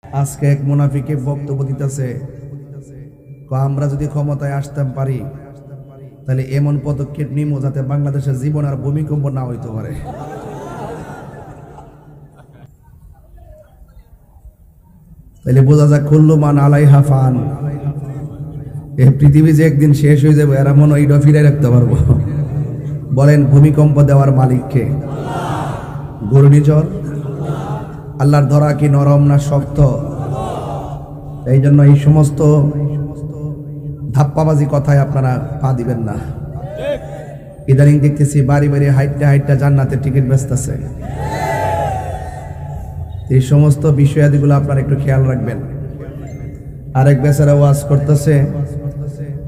আজকে এক মুনাফিকে বক্তব্য দিতেছে, আমরা যদি ক্ষমতায় আসতে পারি তাহলে এমন পদক্ষেপ নিব যাতে বাংলাদেশের জীবন আর ভূমিকম্প না হইতে পারে। তাহলে বোঝা যায় কুল্লু মান আলাইহা ফান, এই পৃথিবী যে একদিন শেষ হয়ে যাবে এরা মনে এইটা ফিরে রাখতে পারবো? বলেন ভূমিকম্প দেওয়ার মালিককে? ঘূর্ণিঝড় আল্লাহর ধরা কি নরম না শক্ত? এই জন্য এই সমস্ত ধাপ্পাবাজি কথায় আপনারা পা দিবেন না। ইদানিং দেখতেছি বাড়ি বাড়ি হাইটটা হাইটটা জান্নাতের টিকিট বেচতেছে। এই সমস্ত বিষয়াদিগুলো আপনারা একটু খেয়াল রাখবেন। আরেক বেচারা ওয়াজ করতেছে,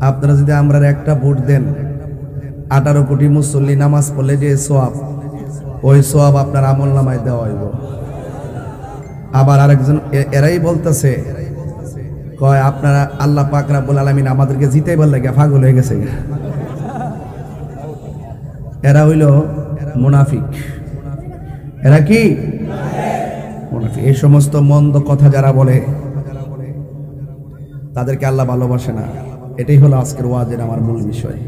আপনারা যদি আমরা একটা ভোট দেন 18 কোটি মুসল্লি নামাজ পড়লে যে সোয়াব, ওই সোয়াব আপনার আমল নামায় দেওয়া হইব। আবার আরেকজন এরাই বলতেছে, কয় আপনারা আল্লাহ পাক রব্বুল আলামিন আমাদেরকে জিতাইবার লাগে পাগল হয়ে গেছে। এরা হইল মুনাফিক। এরা কি মুনাফিক? এই সমস্ত মন্দ কথা যারা বলে তাদেরকে আল্লাহ ভালোবাসে না। এটাই হলো আজকের ওয়াজের আমার মূল বিষয়।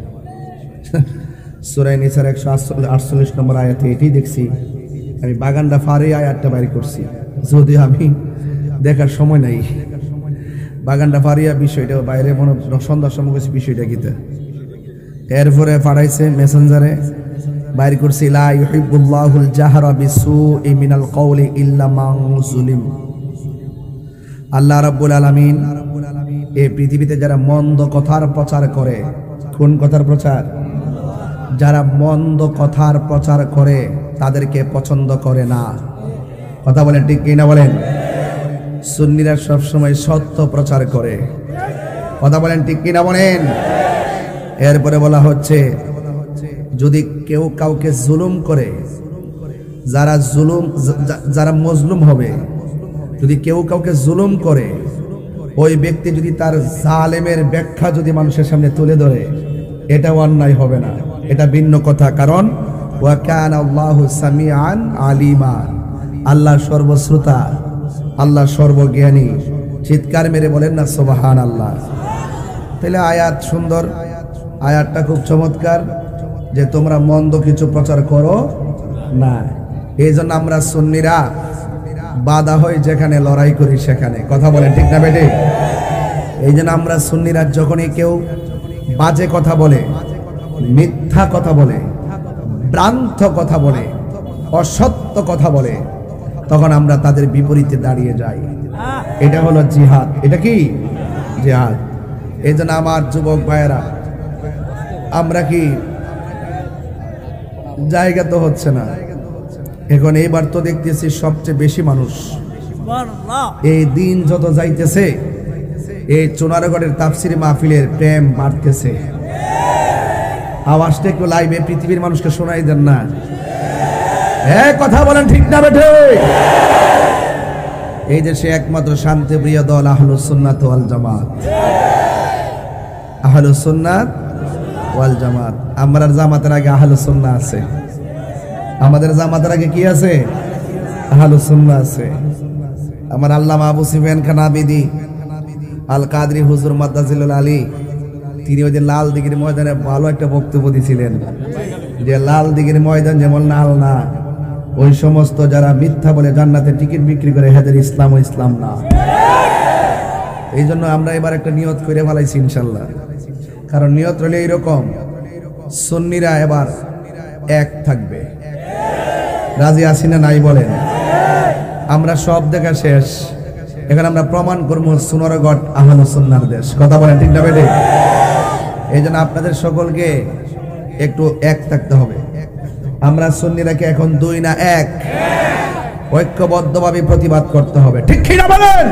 সূরা নিসার 148 নম্বর আয়াতে এটাই দেখছি। আমি বাগানটা ফারে আয়াতটা বাইর করছি, যদি আমি দেখার সময় নাই। বাগানটা ফারিয়া বিষয়টা বাইরে মনে সন্ধ্যার সময় গেছি বিষয়টা গীতে, এরপরে পাঠাইছে মেসেঞ্জারে বাইর করছি, লা ইউহিব্বুল্লাহুল জাহরা বিসুই মিনাল কওলি ইল্লা মান যুলিম। আল্লাহ রাব্বুল আলামিন এই পৃথিবীতে যারা মন্দ কথার প্রচার করে, কোন কথার প্রচার? যারা মন্দ কথার প্রচার করে তাদেরকে পছন্দ করে না। কথা বলেন ঠিক কিনা বলেন? সুন্নিরা সবসময় সত্য প্রচার করে। কথা বলেন ঠিক কিনা বলেন? এরপরে বলা হচ্ছে, যদি কেউ কাউকে জুলুম করে, যারা মজলুম হবে, যদি কেউ কাউকে জুলুম করে, ওই ব্যক্তি যদি তার জালেমের ব্যাখ্যা যদি মানুষের সামনে তুলে ধরে, এটা অন্যায় হবে না, এটা ভিন্ন কথা। কারণ ওয়া কানা আল্লাহু সামিআন আলিমা, আল্লাহ সর্বশ্রোতা, আল্লাহ সর্বজ্ঞানী। চিৎকার মেরে বলেন না সুবহানাল্লাহ। তাহলে আয়াত সুন্দর, আয়াতটা খুব চমৎকার, যে তোমরা মন্দ কিছু প্রচার করো না। এই জন্য আমরা সুন্নিরা বাধা হই যেখানে, লড়াই করি সেখানে। কথা বলেন ঠিক না বেটে? এই জন্য আমরা সুন্নিরা যখনই কেউ বাজে কথা বলে, মিথ্যা কথা বলে, ভ্রান্ত কথা বলে, অসত্য কথা বলে, তখন আমরা তাদের বিপরীতে দাঁড়িয়ে যাই। এটা হলো জিহাদ। এটা কি জিহাদ? এই জন্য আমার যুবক ভাইয়েরা, আমরা কি জায়গা তো হচ্ছে না এখন। এইবার তো দেখতেছি সবচেয়ে বেশি মানুষ, এই দিন যত যাইতেছে এই চুনারগড়ের তাফসির মাহফিলের প্রেম বাড়তেছে। আওয়াজটা একটু লাইভে পৃথিবীর মানুষকে শোনাই দেন না। কথা বলেন ঠিক না বেঠে? এই দেশে একমাত্র শান্তিপ্রিয় দল আহলুস সুন্নাত ওয়াল জামাত। আহলুস সুন্নাত ওয়াল জামাত। আমরা জামাতের আগে আহলুস সুন্নাহ আছে। আমাদের জামাতের আগে কি আছে? আহলুস সুন্নাহ আছে। আমার আল্লামা আবু সুফিয়ান খান আবিদি আল কাদরি হুজুর মাদ্দাজিলুল আলী, তিনি ওই যে লাল দিঘির ময়দানে ভালো একটা বক্তব্য দিয়েছিলেন, যে লাল দিঘির ময়দান যেমন লাল না, ওই সমস্ত যারা মিথ্যা বলে জান্নাতের টিকিট বিক্রি করে, এদের ইসলাম ও ইসলাম না। এই জন্য আমরা এবার একটা নিয়ত করে ফেলাইছি ইনশাল্লাহ। কারণ নিয়ত রইলে এইরকম, সুন্নিরা এবার এক থাকবে। রাজি আছি না নাই বলেন? আমরা সব দেখা শেষ, এখন আমরা প্রমাণ করবো সুনারগড় আহলুস সুন্নাহর দেশ। কথা বলেন ঠিক না বেটে? এই জন্য আপনাদের সকলকে একটু এক থাকতে হবে। আমরা সুন্নিরা কি এখন দুই না এক? ঐক্যবদ্ধভাবে প্রতিবাদ করতে হবে, ঠিক কি না বলেন?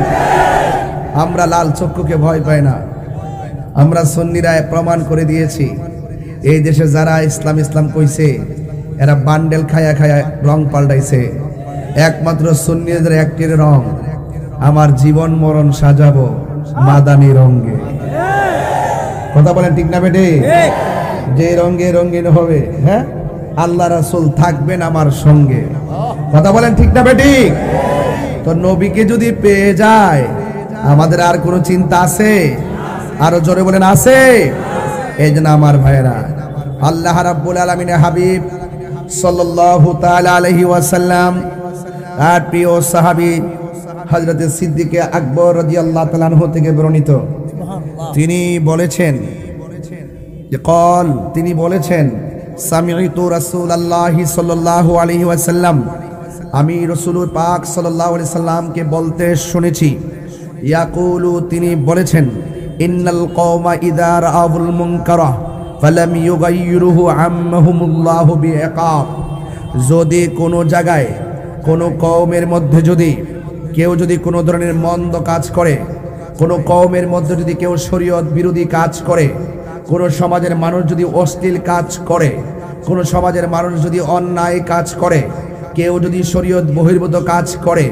আমরা লাল চক্ষুকে ভয় পাই না। আমরা সুন্নিরা প্রমাণ করে দিয়েছি, এই দেশে যারা ইসলাম ইসলাম কইছে, এরা বান্ডেল খায়া খায়া রং পাল্টাইছে। একমাত্র সুন্নিদের একটির রং, আমার জীবন মরণ সাজাবো মাদানি রঙে। কথা বলেন ঠিক না বেটে? যে রঙে রঙিন হবে, হ্যাঁ, আল্লাহ রাসূল থাকবেন আমার সঙ্গে। কথা বলেন ঠিক না বেটি? তো নবীকে যদি পেয়ে যায় আমাদের আর কোনো চিন্তা আছে? আরো জোরে বলেন আছে? এই জন্য আমার ভাইয়েরা, আল্লাহ রাব্বুল আলামিনের হাবিব সাল্লাল্লাহু তাআলা আলাইহি ওয়াসাল্লাম আর প্রিয় সাহাবী হযরত সিদ্দিক আকবর রাদিয়াল্লাহু তাআলা আনহু থেকে বর্ণিত, তিনি বলেছেন যে তিনি বলেছেন সামি'তু রাসূলুল্লাহি সাল্লাল্লাহু আলাইহি ওয়াসাল্লাম, আমি রাসূল পাক সাল্লাল্লাহু আলাইহি সাল্লামকে বলতে শুনেছি, ইয়াকুলু, তিনি বলেছেন, ইন্নাল কওমা ইযা রাআউল মুনকারা ফালাম ইউগাইয়িরুহু আম্মাহুমুল্লাহু বিইকাব, যদি কোনো জায়গায় কোনো কওমের মধ্যে যদি কেউ যদি কোনো ধরনের মন্দ কাজ করে, কোনো কওমের মধ্যে যদি কেউ শরীয়ত বিরোধী কাজ করে, কোনো সমাজের মানুষ যদি অশ্লীল কাজ করে, কোনো সমাজের মানুষ যদি অন্যায় কাজ করে, কেউ যদি শরীয়ত বহির্ভূত কাজ করে,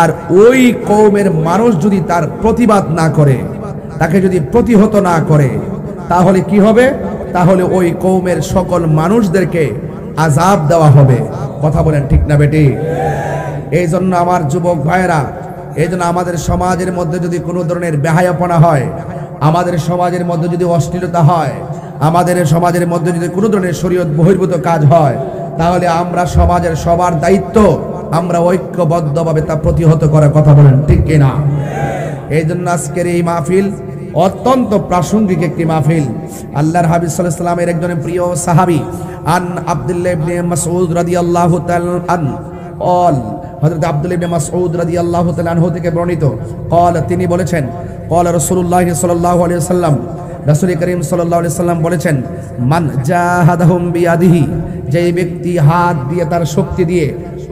আর ওই কওমের মানুষ যদি তার প্রতিবাদ না করে, তাকে যদি প্রতিহত না করে, তাহলে কি হবে? তাহলে ওই কওমের সকল মানুষদেরকে আযাব দেওয়া হবে। কথা বলেন ঠিক না বেটি? এই জন্য আমার যুবক ভাইয়েরা, এই জন্য আমাদের সমাজের মধ্যে যদি কোনো ধরনের বেহায়াপনা হয়, আমাদের সমাজের মধ্যে যদি অশ্লীলতা হয়, আমাদের সমাজের মধ্যে যদি কোনো ধরনের শরীয়ত বহির্ভূত কাজ হয়, তাহলে আমরা সমাজের সবার দায়িত্ব আমরা ঐক্যবদ্ধভাবে তা প্রতিহত করার। কথা বলেন ঠিক কিনা? এই জন্য আজকের এই মাহফিল অত্যন্ত প্রাসঙ্গিক একটি মাহফিল। আল্লাহর হাবিব সাল্লাল্লাহু আলাইহি ওয়াসাল্লামের একজন প্রিয় সাহাবী আন আব্দুল্লাহ ইবনে মাসউদ রাদিয়াল্লাহু তাআলা হযরত আব্দুল্লাহ ইবনে মাসউদ রাদিয়াল্লাহু তাআলা আনহু থেকে বর্ণিত, তিনি বলেছেন, রাসূলুল্লাহ সাল্লাল্লাহু আলাইহি ওয়াসাল্লাম, রাসূল করিম সাল্লাল্লাহু আলাইহি ওয়াসাল্লাম বলেছেন, মান জাহাদাহুম বিয়াদিহি, যে ব্যক্তি হাত দিয়ে তার শক্তি দিয়ে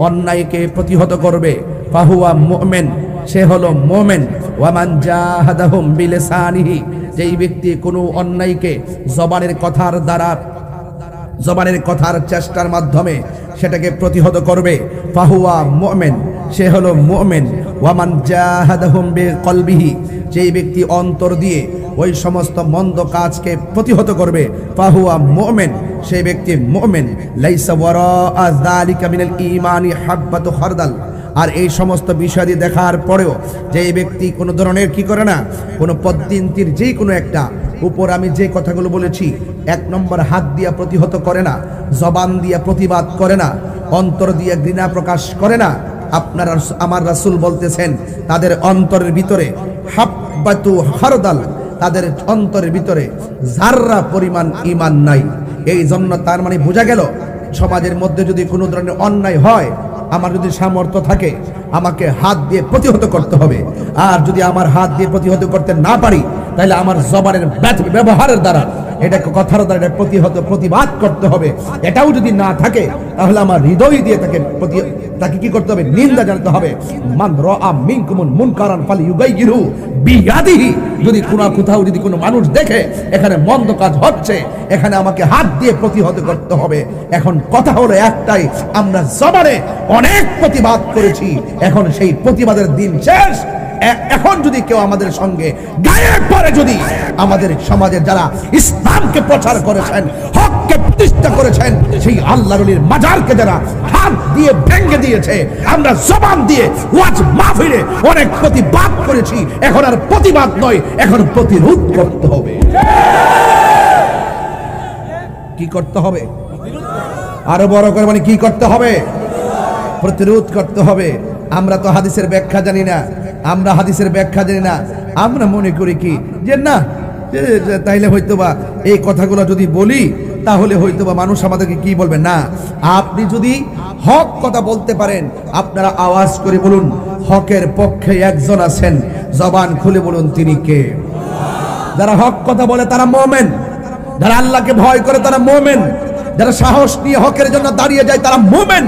অন্যায়কে প্রতিহত করবে, ফাহুয়া মুমিন, সে হলো মুমিন। ওয়া মান জাহাদাহুম বিলিসানিহি, যেই ব্যক্তি কোনো অন্যায়কে জবানের কথার দ্বারা, জবানের কথার চেষ্টার মাধ্যমে সেটাকে প্রতিহত করবে, ফাহুয়া মুমিন, সে হলো মুমিন। ওয়া মান জাহাদাহুম বিকলবিহি, যেই ব্যক্তি অন্তর দিয়ে ওই সমস্ত মন্দ কাজকে প্রতিহত করবে, ফাহুয়া মুমিন, সেই ব্যক্তি মুমিন। লাইসা ওয়ারাআ যালিকা মিনাল ঈমানি হাব্বাতু খারদাল, আর এই সমস্ত বিষয় দেখার পরেও যে ব্যক্তি কোনো ধরনের কি করে না, কোনো পদ্ধতির যেই কোনো একটা উপর আমি যে কথাগুলো বলেছি, এক নম্বর হাত দিয়া প্রতিহত করে না, জবান দিয়া প্রতিবাদ করে না, অন্তর দিয়ে ঘৃণা প্রকাশ করে না, আপনার আমার রাসূল বলতেছেন তাদের অন্তরের ভিতরে হাব্বাতু খারদাল, তাদের অন্তরের ভিতরে যাররা পরিমাণ ঈমান নাই। এই জন্য তার মানে বোঝা গেল, সমাজের মধ্যে যদি কোনো ধরনের অন্যায় হয়, আমার যদি সামর্থ্য থাকে আমাকে হাত দিয়ে প্রতিহত করতে হবে, আর যদি আমার হাত দিয়ে প্রতিহত করতে না পারি, তাহলে আমার জবানের ব্যবহারের দ্বারা, এটা কথার দ্বারা এটা প্রতিবাদ করতে হবে। এটাও যদি না থাকে, তাহলে আমার হৃদয় দিয়ে তাকে কি করতে হবে? নিন্দা জানাতে হবে। মান রাআ মিনকুমুল মুনকারান ফালিয়ুগাইয়িরহু বিয়াদিহি, যদি কোথাও যদি কোনো মানুষ দেখে এখানে মন্দ কাজ হচ্ছে, এখানে আমাকে হাত দিয়ে প্রতিহত করতে হবে। এখন কথা হলো একটাই, আমরা জবানে অনেক প্রতিবাদ করেছি, এখন সেই প্রতিবাদের দিন শেষ। এখন যদি কেউ আমাদের সঙ্গে গায়ে পড়ে, যদি আমাদের সমাজের যারা ইসলামকে প্রচার করেছেন, হককে প্রতিষ্ঠা করেছেন, সেই আল্লাহর ওলির মাজারকে যারা হাত দিয়ে ভেঙে দিয়েছে, আমরা জবান দিয়ে ওয়াজ মাহফিলে অনেক প্রতিবাদ করেছি, এখন আর প্রতিবাদ নয়, এখন প্রতিরোধ করতে হবে। কি করতে হবে? আরো বড় করে মানে কি করতে হবে? প্রতিরোধ করতে হবে। আমরা তো হাদিসের ব্যাখ্যা জানি না, আমরা মনে করি কি যে না, তাইলে হয়তোবা এই কথাগুলো যদি বলি তাহলে হয়তোবা মানুষ আমাদেরকে কি বলবে। না, আপনি যদি হক কথা বলতে পারেন, আপনারা আওয়াজ করে বলুন, হকের পক্ষে একজন আছেন, জবান খুলে বলুন তিনি কে? যারা হক কথা বলে তারা মুমিন, যারা আল্লাহকে ভয় করে তারা মুমিন, যারা সাহস নিয়ে হকের জন্য দাঁড়িয়ে যায় তারা মুমিন।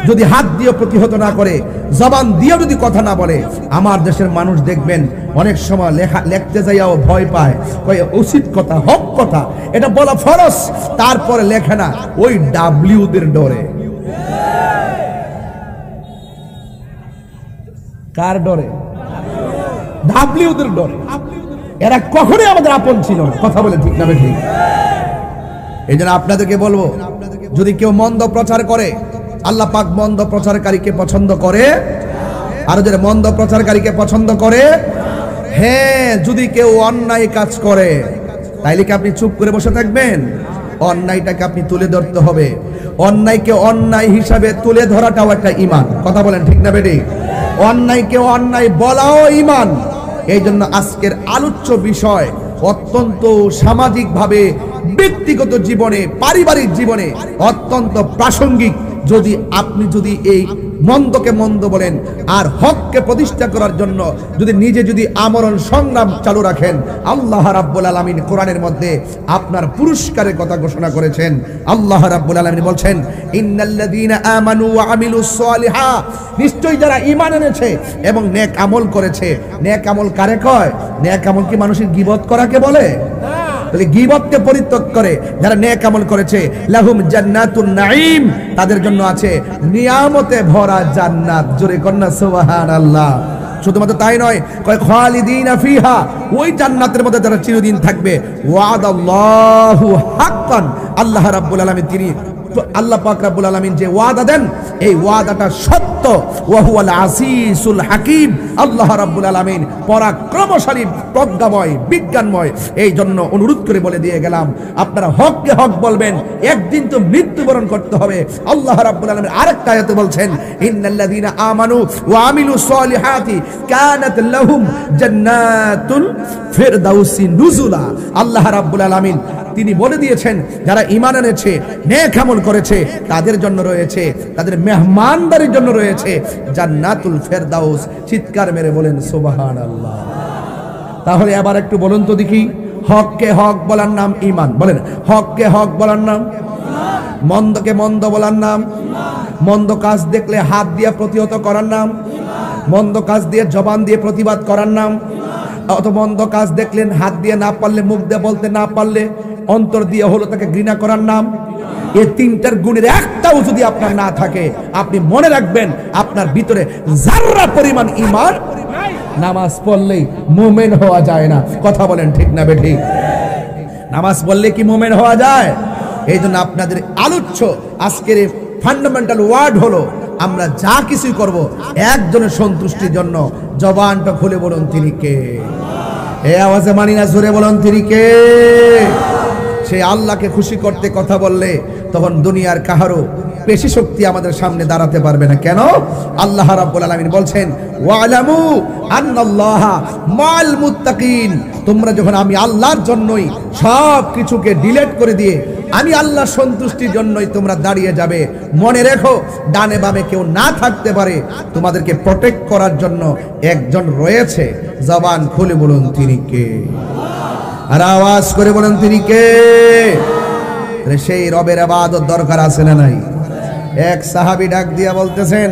যদি হাত দিয়ে প্রতিহত না করে, জবান দিয়ে যদি কথা না বলে, আমার দেশের মানুষ দেখবেন অনেক সময় লিখতে যাইয়াও ভয় পায়, কয় উচিত কথা, হক কথা, এটা বলা ফরজ, তারপরে লেখে না, ওই ডাব্লিউদের ডরে। কার ডরে? ডাব্লিউদের ডরে। এরা কখনোই আমাদের আপন ছিল না। কথা বলে ঠিক না ঠিক? এই জন্য আপনাদেরকে বলবো, যদি কেউ মন্দ প্রচার করে, আল্লাহ পাক মন্দ প্রচারকারীকে পছন্দ করে আর যারা মন্দ প্রচারকারীকে পছন্দ করে। হ্যাঁ, যদি কেউ অন্যায় কাজ করে তাইলে কি আপনি চুপ করে বসে থাকবেন? অন্যায়টাকে আপনি তুলে ধরতে হবে। অন্যায়কে অন্যায় হিসাবে তুলে ধরাটাও একটা ঈমান। কথা বলেন ঠিক না বেটি? অন্যায়কে অন্যায় বলাও ঈমান। এই জন্য আজকের আলোচ্য বিষয় অত্যন্ত সামাজিকভাবে, ব্যক্তিগত জীবনে, পারিবারিক জীবনে অত্যন্ত প্রাসঙ্গিক। যদি আপনি এই মন্দকে মন্দ বলেন আর হককে প্রতিষ্ঠা করার জন্য যদি আমরণ সংগ্রাম চালু রাখেন, আল্লাহ রাব্বুল আলামিন কোরআনের মধ্যে আপনার পুরস্কারের কথা ঘোষণা করেছেন। আল্লাহ রাব্বুল আলামিন বলছেন, ইন্নাল্লাযীনা আমানু ওয়া আমিলুস সালিহাত, নিশ্চয়ই যারা ঈমান এনেছে এবং নেক আমল করেছে। নেক আমল কারে কয়? নেক আমল কি মানুষের গীবত করাকে বলে? তাহলে গীবতকে পরিত্যাগ করে যারা নেক আমল করেছে, লাহুম জান্নাতুন নাঈম, তাদের জন্য আছে নিয়ামতে ভরা জান্নাত। জোরে কন্না সুবহানাল্লাহ। শুধুমাত্র তাই নয়, কয় খালিদিনা ফিহা, ওই জান্নাতের মধ্যে যারা চিরদিন থাকবে। ওয়াদাল্লাহু হাক্কান, আল্লাহ রাব্বুল আলামিন আল্লাহ পাক রব্বুল আলামিন যে ওয়াদা দেন এই ওয়াদাটা সত্য। ওয়া হুয়াল আসিসুল হাকিম, আল্লাহ রাব্বুল আলামিন পরাক্রমশালী, প্রজ্ঞাময়, বিজ্ঞানময়। এই জন্য অনুরোধ করে বলে দিয়ে গেলাম, আপনারা হককে হক বলবেন, একদিন তো মৃত্যুবরণ করতে হবে। আল্লাহ রাব্বুল আলামিন আরেকটা আয়াতে বলছেন, ইন্নাল্লাযীনা আমানু ওয়া আমিলুস সালিহাতি কানাত লাহুম জান্নাতুল ফিরদাউসি নুজুলা। আল্লাহ রাব্বুল আলামিন তিনি বলে দিয়েছেন, যারা ঈমান এনেছে, নেক আমল করেছে, তাদের জন্য রয়েছে, তাদের মেহমানদারির জন্য রয়েছে জান্নাতুল ফেরদাউস। চিৎকার মেরে বলেন সুবহানাল্লাহ। তাহলে আবার একটু বলুন তো দেখি, হককে হক বলার নাম ঈমান। বলেন, হককে হক বলার নাম ঈমান। মন্দকে মন্দ বলার নাম ঈমান। মন্দ কাজ দেখলে হাত দিয়ে প্রতিহত করার নাম ঈমান। মন্দ কাজ দিয়ে জবান দিয়ে প্রতিবাদ করার নাম ঈমান। অত মন্দ কাজ দেখলেন, হাত দিয়ে না পারলে, মুখ দিয়ে বলতে না পারলে, অন্তর দিয়ে হলো তাকে ঘৃণা করার নাম। এই তিনটার গুণের একটাও যদি আপনার না থাকে, আপনি মনে রাখবেন আপনার ভিতরে যাররা পরিমাণ ঈমান। নামাজ পড়লেই মুমিন হওয়া যায় না। কথা বলেন ঠিক না বেঠিক? নামাজ পড়লে কি মুমিন হওয়া যায়? এই জন্য আপনাদের আলোচ্য আজকের ফান্ডামেন্টাল ওয়ার্ড হলো, আমরা যা কিছুই করব একজনের সন্তুষ্টির জন্য। জবানটা খুলে বলুন তিনি কে? এই আওয়াজে মানি না, জোরে বলুন তিনি কে? সেই আল্লাহকে খুশি করতে কথা বললে তখন দুনিয়ার কাহারও পেশি শক্তি আমাদের সামনে দাঁড়াতে পারবে না। কেন? আল্লাহ রাব্বুল আলামিন বলছেন, ওয়ালামু আন্নাল্লাহা মাল মুত্তাকিন, তোমরা যখন আমি আল্লাহর জন্যই সব কিছুকে ডিলিট করে দিয়ে আমি আল্লাহর সন্তুষ্টির জন্যই তোমরা দাঁড়িয়ে যাবে, মনে রেখো ডানে বামে কেউ না থাকতে পারে, তোমাদেরকে প্রোটেক্ট করার জন্য একজন রয়েছে। জবান খুলে বলুন তিনি কে? আর আওয়াজ করে বলেন তিনি কে? সেই রবের ইবাদত দরকার আছে না নাই? এক সাহাবী ডাক দিয়া বলতেছেন,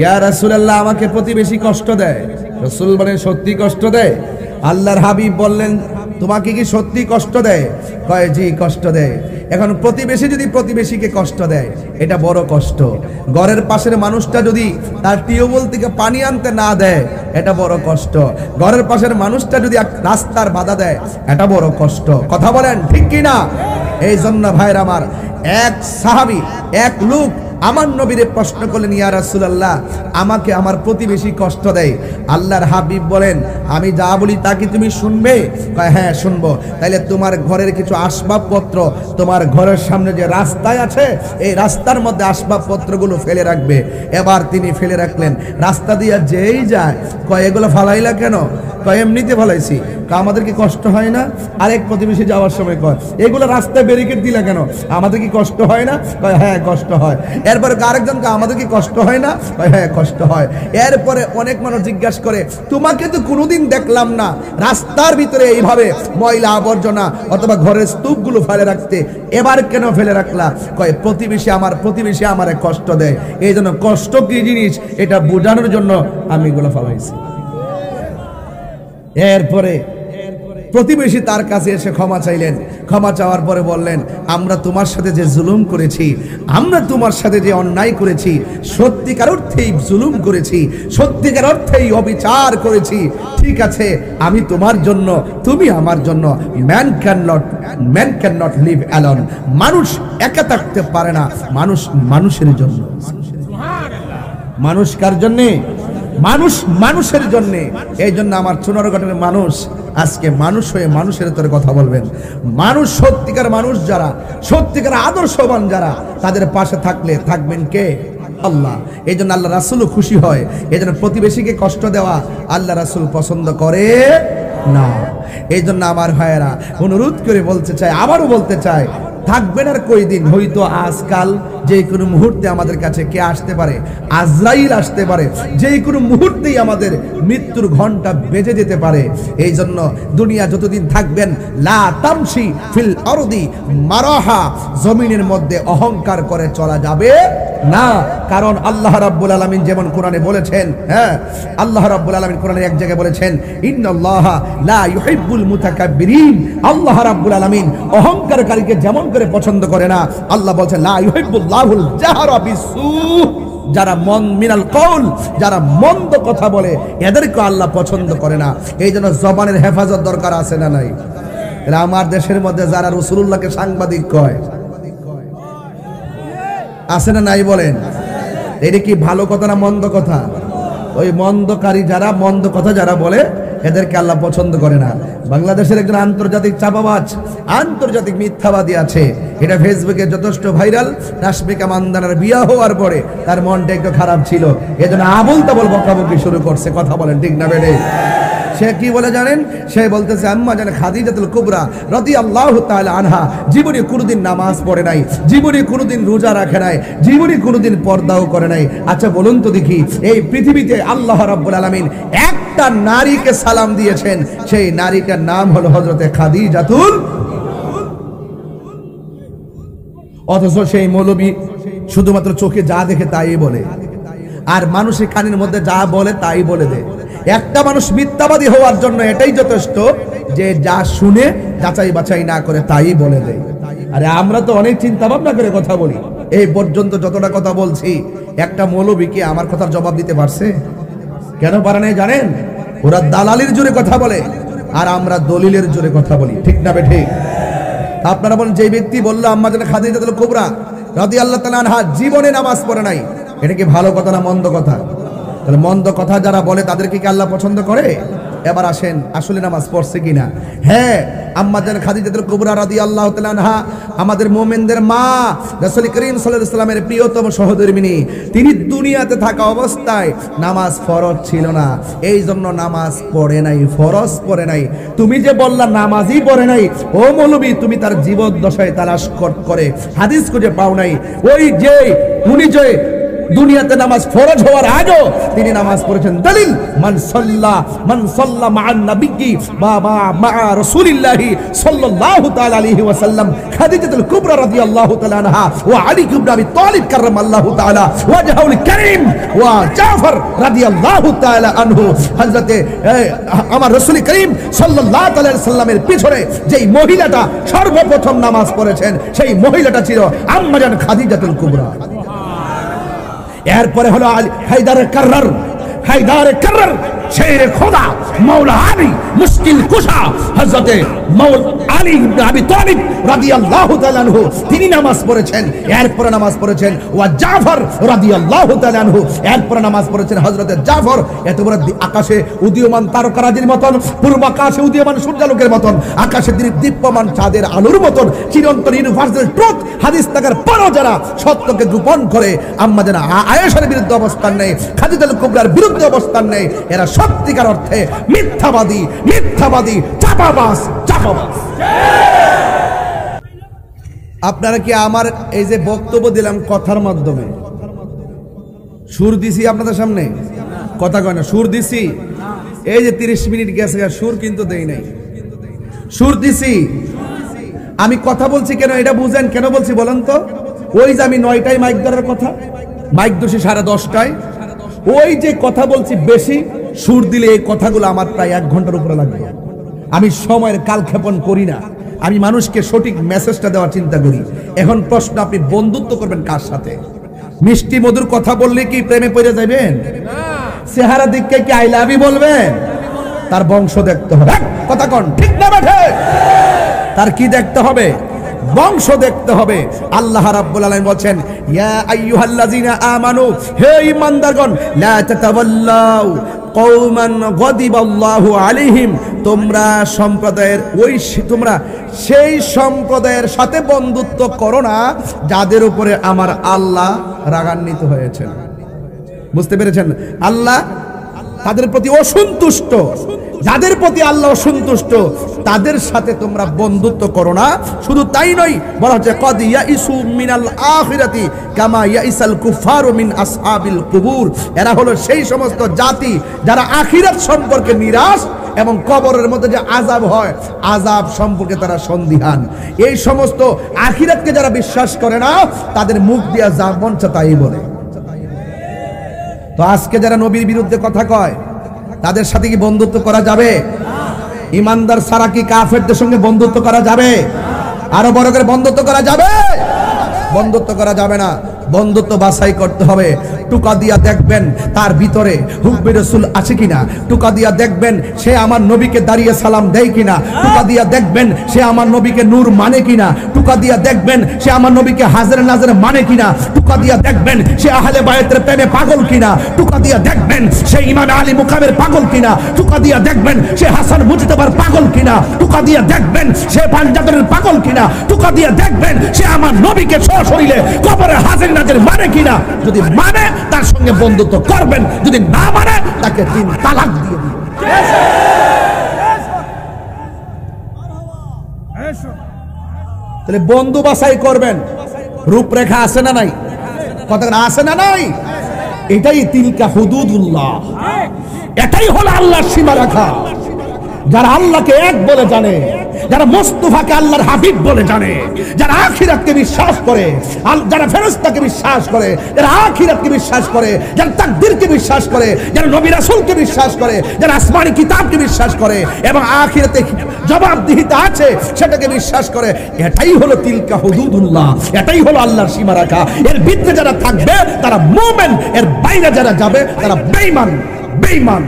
ইয়া রাসূলুল্লাহ, আমাকে প্রতিবেশী কষ্ট দেয়। রাসূল বলেন, সত্যি কষ্ট দেয়? আল্লাহর হাবিব বললেন, তোমাকে কি সত্যি কষ্ট দেয়? কয়, জি কষ্ট দেয়। এখন প্রতিবেশী যদি প্রতিবেশীকে কষ্ট দেয়, এটা বড় কষ্ট। ঘরের পাশের মানুষটা যদি তার টিউবওয়েল থেকে পানি আনতে না দেয়, এটা বড় কষ্ট। ঘরের পাশের মানুষটা যদি রাস্তার বাধা দেয়, এটা বড় কষ্ট। কথা বলেন ঠিক কি না? এই জন্য ভাইরা আমার, এক সাহাবী, এক লোক আমার নবীরে প্রশ্ন করলেন, ইয়া রাসূলুল্লাহ, আমাকে আমার প্রতিবেশী কষ্ট দেয়। আল্লাহর হাবিব বলেন, আমি যা বলি তা কি তুমি শুনবে? কয়, হ্যাঁ শুনবো। তাইলে তোমার ঘরের কিছু আসবাবপত্র তোমার ঘরের সামনে যে রাস্তায় আছে, এই রাস্তার মধ্যে আসবাবপত্রগুলো ফেলে রাখবে। এবার তিনি ফেলে রাখলেন। রাস্তা দিয়ে যেই যায়, কয়, এগুলো ফালাইলা কেন? কয়, এমনিতে ফালাইছি। আমাদের কি কষ্ট হয় না? আরেক প্রতিবেশী যাওয়ার সময় কয়, এগুলো রাস্তায় ব্যারিকেড দিলা কেন? আমাদের কি কষ্ট হয় না? কয়, হ্যাঁ কষ্ট হয়। এরপরে আরেকজনকে, আমাদের কি কষ্ট হয় না? কয়, হ্যাঁ কষ্ট হয়। এরপরে অনেক মানুষ জিজ্ঞাসা করে, তোমাকে তো কোনোদিন দেখলাম না রাস্তার ভিতরে এইভাবে ময়লা আবর্জনা অথবা ঘরের স্তূপগুলো ফেলে রাখতে, এবার কেন ফেলে রাখলা? কয়, প্রতিবেশী আমারে কষ্ট দেয়, এই জন্য কষ্ট কি জিনিস এটা বোঝানোর জন্য আমি এগুলো ফেলাইছি। এরপরে প্রতিবেশী তার কাছে এসে ক্ষমা চাইলেন। ক্ষমা চাওয়ার পরে বললেন, আমরা তোমার সাথে যে জুলুম করেছি, আমরা তোমার সাথে যে অন্যায় করেছি, সত্যিকার অর্থেই জুলুম করেছি, সত্যিকার অর্থেই অবিচার করেছি। ঠিক আছে, আমি তোমার জন্য, তুমি আমার জন্য। Man can not live alone. মানুষ একা থাকতে পারে না, মানুষ মানুষের জন্য। মানুষ কার জন্যে? মানুষ মানুষের জন্য। এই জন্য আমার চুনারগটের মানুষ আজকে মানুষ হয়ে মানুষের তোরে কথা বলবেন। মানুষ সত্যিকার মানুষ যারা, সত্যিকার আদর্শবান যারা, তাদের পাশে থাকলে থাকবেন কে? আল্লাহ। এই জন্য আল্লাহ রাসূলও খুশি হয়। এই জন্য প্রতিবেশীকে কষ্ট দেওয়া আল্লাহ রাসূল পছন্দ করে না। এই জন্য আমার ভাইয়েরা অনুরোধ করে বলতে চাই, আবারও বলতে চাই, থাকবেন আর কয়দিন? হয়তো আজকাল যে কোনো মুহূর্তে আমাদের কাছে কে আসতে পারে? আজরাইল আসতে পারে। যে কোনো মুহূর্তেই আমাদের মৃত্যুর ঘন্টা বেজে যেতে পারে। এই জন্য দুনিয়া যতদিন থাকবেন, লা তামশি ফিল আরদি মারাহা, জমিনের মধ্যে অহংকার করে চলা যাবে না। কারণ আল্লাহ রাব্বুল আলামিন যেমন কোরআনে বলেছেন, হ্যাঁ, আল্লাহ রাব্বুল আলামিন কোরআনে এক জায়গায় বলেছেন, ইন্নাল্লাহা লা ইউহিব্বুল মুতাকাব্বিরিন। আল্লাহ রাব্বুল আলামিন অহংকারকারীকে যেমন করে পছন্দ করে না, আল্লাহ বলেছেন লা ইউহিব্বুল্লাহুল জাহরা বিসু, যারা মিনাল কওল, যারা মন্দ কথা বলে, এদেরকে আল্লাহ পছন্দ করে না। এই জন্য জবানের হেফাজত দরকার আছে না নাই? এরা আমার দেশের মধ্যে যারা রাসূলুল্লাহকে সাংবাদিক কয়, আছে না নাই বলেন? এটা কি ভালো কথা না মন্দ কথা? ওই মন্দকারী যারা, মন্দ কথা যারা বলে, এদেরকে আল্লাহ পছন্দ করে না। বাংলাদেশের একজন আন্তর্জাতিক চাপাবাজ, আন্তর্জাতিক মিথ্যাবাদী আছে, এটা ফেসবুকে যথেষ্ট ভাইরাল। রাশমিকা মান্দানার বিয়া হওয়ার পরে তার মনটা একটু খারাপ ছিল, এজন্য আবুল তাবুল বকাবকি শুরু করছে। কথা বলেন ঠিক না বেড়ে? সে কি বলে জানেন? সে বলতেছে আম্মা জান খাদিজাতুল কুবরা রাদিয়াল্লাহু তাআলা আনহা জীবনে কোনোদিন নামাজ পড়ে নাই, জীবনে কোনোদিন রোজা রাখে নাই, জীবনে কোনোদিন পর্দাও করে নাই। আচ্ছা বলুন তো দেখি, এই পৃথিবীতে আল্লাহ রাব্বুল আলামিন একটা নারীকে সালাম দিয়েছেন, সেই নারীটার নাম হলো হযরতে খাদিজাতুল। অথচ সেই মৌলবী শুধুমাত্র চোখে যা দেখে তাই বলে, আর মানুষের কানের মধ্যে যা বলে তাই বলে দেয়। একটা মানুষ মিথ্যাবাদী হওয়ার জন্য এটাই যথেষ্ট যে যা শুনে যাচাই বাছাই না করে তাই বলে দেয়। আরে আমরা তো অনেক চিন্তা ভাবনা করে কথা বলি। এই পর্যন্ত যতটা কথা বলছি, একটা মৌলবী কি আমার কথার জবাব দিতে পারছে? কেন পারে নাই জানেন? ওরা দালালির জোরে কথা বলে, আর আমরা দলিলের জোরে কথা বলি। ঠিক না বেঠিক? আপনারা বলেন, যে ব্যক্তি বললো আম্মা জান খাদিজাতুল কুবরা রাদিয়াল্লাহু তাআলা আনহা জীবনে নামাজ পড়ে নাই, এটা কি ভালো কথা না মন্দ কথা? তাহলে মন্দ কথা যারা বলে তাদেরকে কি আল্লাহ পছন্দ করে? এবার আসেন, আসলে নামাজ পড়ছে কিনা? হ্যাঁ, আম্মা জান খাদিজাতুল কুবরা রাদিয়াল্লাহু তাআলা আনহা আমাদের মুমিনদের মা, রাসূল করিম সাল্লাল্লাহু আলাইহি ওয়াসাল্লামের প্রিয়তম সহধর্মিণী। তিনি দুনিয়াতে থাকা অবস্থায় নামাজ ফরজ ছিল না, এই জন্য নামাজ পড়ে নাই, ফরজ পড়ে নাই। তুমি যে বললা নামাজই পড়ে নাই, ও মৌলবী, তুমি তার জীবন দশায় তালাশ করে হাদিস খুঁজে পাও নাই। ওই যে উনি যে দুনিয়াতে নামাজ ফরজ হওয়ার আগেও তিনি নামাজ পড়েছেন। দলিল মান সাল্লা মা'আন নবিয়্যি মা রাসূলিল্লাহি সাল্লাল্লাহু তাআলা আলাইহি ওয়াসাল্লাম খাদিজাতুল কুবরা রাদিয়াল্লাহু তাআলা আনহা ওয়া আলী ইবনে আবি তালিব কাররামাল্লাহু তাআলা ওয়াজহুল কারীম ওয়া জাফর রাদিয়াল্লাহু তাআলা আনহু। হযরতে আমার রাসূল করিম সাল্লাল্লাহু তাআলা আলাইহি সাল্লামের পিছনে যেই মহিলাটা সর্বপ্রথম নামাজ পড়েছেন, সেই মহিলাটা ছিল আম্মা জান খাদিজাতুল কুবরা। এরপরে হলো হায়দার কাররার, হায়দার কাররার শেরে খোদা মাওলা আলী মুশকিল কুশা হযরতে মাওলা আলী ইবনে আবি তালিব রাদিয়াল্লাহু তাআলা আনহু, তিনি নামাজ পড়েছেন। এরপরে নামাজ পড়েছেন ওয়া জাফর রাদিয়াল্লাহু তাআলা আনহু, এরপরে নামাজ পড়েছেন হযরতে জাফর। এত বড় আকাশে উদীয়মান তারকারাজির মতন, পূর্ব আকাশে উদীয়মান সূর্যালোকের মতন, আকাশে দীপ্যমান চাঁদের আলোর মতন, চিরন্তন ইউনিভার্সাল ট্রুথ হাদিস থাকার পরও যারা সত্যকে গোপন করে, আম্মা জান আয়েশার বিরুদ্ধে অবস্থান নেয়, খাদিজাতুল কুবরার বিরুদ্ধে অবস্থান নেয়, এরা সত্যিকার অর্থে মিথ্যাবাদী, মিথ্যাবাদী, চাপাবাজ, চাপাবাজ। আপনারা কি আমার এই যে বক্তব্য দিলাম কথার মাধ্যমে সুর দিছি আপনাদের সামনে? কথা কয় না, সুর দিছি। এই যে 30 মিনিট গেছে, সুর কিন্তু দেই নাই, সুর দিছি। আমি কথা বলছি কেন এটা বুঝেন? কেন বলছি বলেন তো? ওই যে আমি 9টায় মাইক ধরার কথা, মাইক ধরছি 10:30টায়, ওই যে কথা বলছি বেশি, সুর দিলে এই কথাগুলো আমার প্রায় 1 ঘন্টার উপরে লাগবে। আমি সময়ের কালক্ষেপণ করি না, আমি মানুষকে সঠিক মেসেজটা দেওয়ার চিন্তা করি। এখন প্রশ্ন, আপনি বন্ধুত্ব করবেন কার সাথে? মিষ্টি মধুর কথা বললে কি প্রেমে পড়ে যাবেন? চেহারা দিককে কি আই লাভ ইউ বলবেন? তার বংশ দেখতে হবে। কথা কোন ঠিক না বেঠে? তার কি দেখতে হবে? বংশ দেখতে হবে। আল্লাহ রাব্বুল আলামিন বলেন, ইয়া আইয়ুহাল্লাযিনা আমানু, হে ঈমানদারগণ, লা তাতাওয়াল্লাউ কওমান গাদিবাল্লাহু আলাইহিম, তোমরা সেই সম্প্রদায়ের সাথে বন্ধুত্ব করো না যাদের উপরে আমার আল্লাহ রাগান্বিত হয়েছেন। বুঝতে পেরেছেন? আল্লাহ তাদের প্রতি অসন্তুষ্ট, যাদের প্রতি আল্লাহ অসন্তুষ্ট তাদের সাথে তোমরা বন্ধুত্ব করো না। শুধু তাই নয়, বলা হচ্ছে কদ ইয়াইসু মিনাল আখিরাতি কামা ইয়াইসাল কুফারু মিন আসহাবিল কুবুর, এরা হলো সেই সমস্ত জাতি যারা আখিরাত সম্পর্কে নিরাশ এবং কবরের মধ্যে যে আযাব হয় আযাব সম্পর্কে তারা সন্দিহান। এই সমস্ত আখিরাতকে যারা বিশ্বাস করে না তাদের মুখ দিয়ে যা মন চায় তাই বলে। তো আজকে যারা নবীর বিরুদ্ধে কথা কয় তাদের সাথে কি বন্ধুত্ব করা যাবে? ইমানদার ছাড়া কি কাফেরদের সঙ্গে বন্ধুত্ব করা যাবে? আরো বড় করে বন্ধুত্ব করা যাবে? বন্ধুত্ব করা যাবে না। বন্ধুত্ব বাছাই করতে হবে। টুকা দিয়া দেখবেন তার ভিতরে হুব্বে রাসূল আছে কিনা, টুকা দিয়া দেখবেন সে আমার নবীকে দাঁড়িয়ে সালাম দেয় কিনা, টুকা দিয়া দেখবেন সে আমার নবীকে নূর মানে কিনা, টুকা দিয়া দেখবেন সে আমার নবীকে হাজরে নাজরে মানে কিনা, টুকা দিয়া দেখবেন সে আহলে বায়তের প্রেমে পাগল কিনা, টুকা দিয়া দেখবেন সে ইমাম আলী মুকামের পাগল কিনা, টুকা দিয়া দেখবেন সে হাসান মুজতবার পাগল কিনা, টুকা দিয়া দেখবেন সে পাঞ্জাবের পাগল কিনা, টুকা দিয়া দেখবেন সে আমার নবীকে সশরীরে কবরে হাজির নাজির মানে কিনা। যদি মানে তার সঙ্গে বন্ধুত্ব করবেন, যদি না মানে তাকে 3 তালাক দিয়ে দিবেন। তাহলে বন্ধু বাছাই করবেন, রূপরেখা আছে না নাই? কথা আছে না নাই? এটাই তিলকা হুদুদুল্লাহ, এটাই হলো আল্লাহর সীমারেখা। যারা আল্লাহকে এক বলে জানে, যারা মুস্তাফাকে আল্লাহর হাবিব বলে জানে, যারা আখিরাতকে বিশ্বাস করে, যারা ফেরেশতাকে বিশ্বাস করে, যারা আখিরাতকে বিশ্বাস করে, যারা তাকদীরকে বিশ্বাস করে, যারা নবী রাসূলকে বিশ্বাস করে, যারা আসমানি কিতাবকে বিশ্বাস করে এবং আখিরাতে জবাবদিহিতা আছে সেটাকে বিশ্বাস করে, এটাই হলো তিলকা হুদুদুল্লাহ, এটাই হলো আল্লাহর সীমারেখা। এর ভিতরে যারা থাকবে তারা মুমিন, এর বাইরে যারা যাবে তারা বেঈমান, বেঈমান,